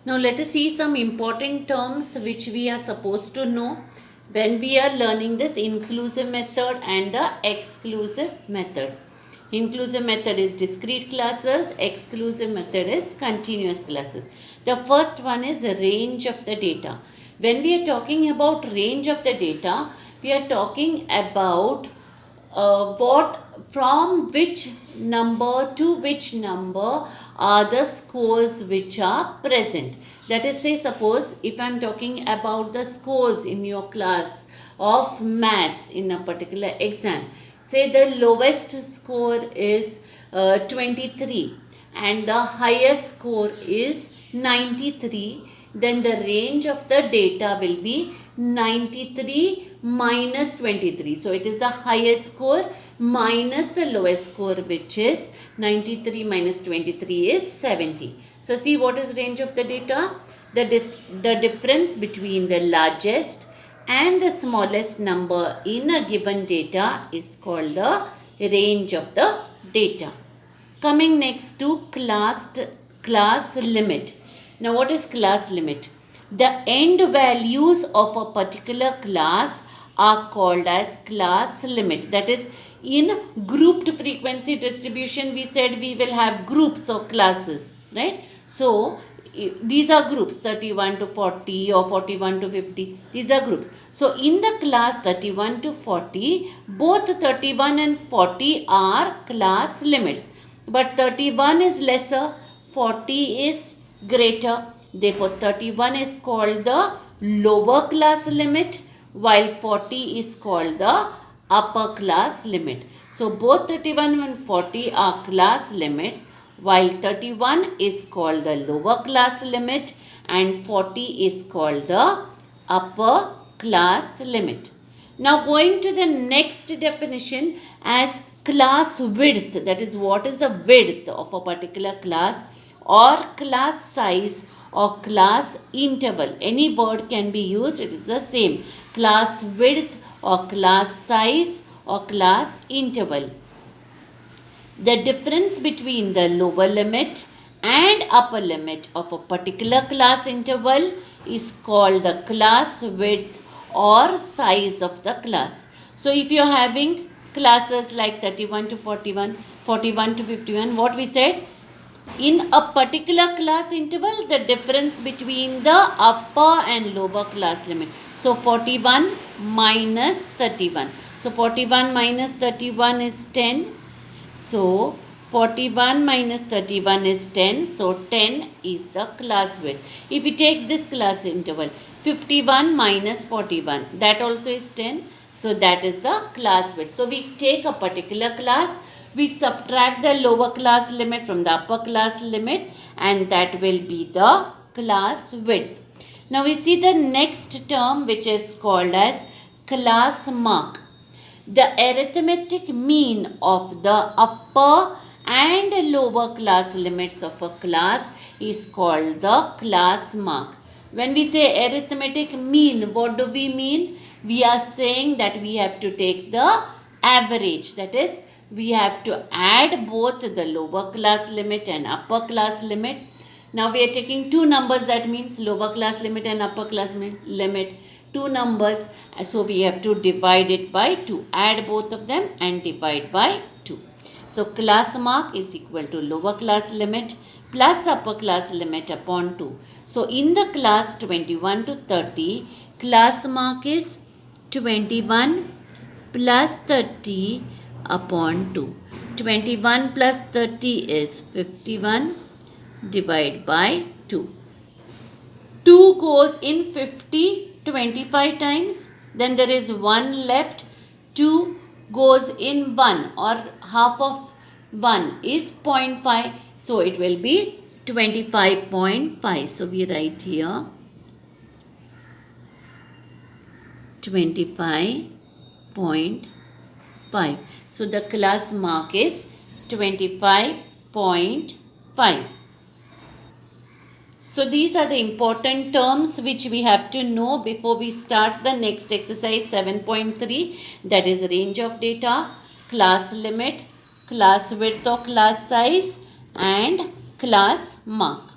Now let us see some important terms which we are supposed to know when we are learning this inclusive method and the exclusive method. Inclusive method is discrete classes, exclusive method is continuous classes. The first one is the range of the data. When we are talking about range of the data, we are talking about what from which number to which number are the scores which are present. That is, say suppose if I am talking about the scores in your class of maths in a particular exam, say the lowest score is 23 and the highest score is 93, then the range of the data will be 93 minus 23. So it is the highest score minus the lowest score, which is 93 minus 23 is 70. So see what is range of the data? The difference between the largest and the smallest number in a given data is called the range of the data. Coming next to class limit. Now what is class limit? The end values of a particular class are called as class limit. That is, in grouped frequency distribution, we said we will have groups of classes, right? So these are groups 31 to 40 or 41 to 50. These are groups. So in the class 31 to 40, both 31 and 40 are class limits. But 31 is lesser, 40 is greater. Therefore, 31 is called the lower class limit, while 40 is called the upper class limit. So, both 31 and 40 are class limits, while 31 is called the lower class limit and 40 is called the upper class limit. Now, going to the next definition as class width, that is, what is the width of a particular class, or class size or class interval. Any word can be used, it is the same. Class width or class size or class interval. The difference between the lower limit and upper limit of a particular class interval is called the class width or size of the class. So if you are having classes like 31 to 41, 41 to 51, what we said? In a particular class interval, the difference between the upper and lower class limit. So 41 minus 31. So 41 minus 31 is 10. So 41 minus 31 is 10. So 10 is the class width. If we take this class interval, 51 minus 41, that also is 10. So that is the class width. So we take a particular class, we subtract the lower class limit from the upper class limit, and that will be the class width. Now we see the next term, which is called as class mark. The arithmetic mean of the upper and lower class limits of a class is called the class mark. When we say arithmetic mean, what do we mean? We are saying that we have to take the average. That is, we have to add both the lower class limit and upper class limit. Now we are taking two numbers, that means lower class limit and upper class limit. Two numbers, so we have to divide it by 2. Add both of them and divide by 2. So class mark is equal to lower class limit plus upper class limit upon 2. So in the class 21 to 30, class mark is 21 plus 30 upon 2. 21 plus 30 is 51 divided by 2. 2 goes in 50 25 times, then there is 1 left. 2 goes in 1, or half of 1 is 0.5, so it will be 25.5. So we write here 25.5. So the class mark is 25.5. So these are the important terms which we have to know before we start the next exercise 7.3, that is range of data, class limit, class width or class size, and class mark.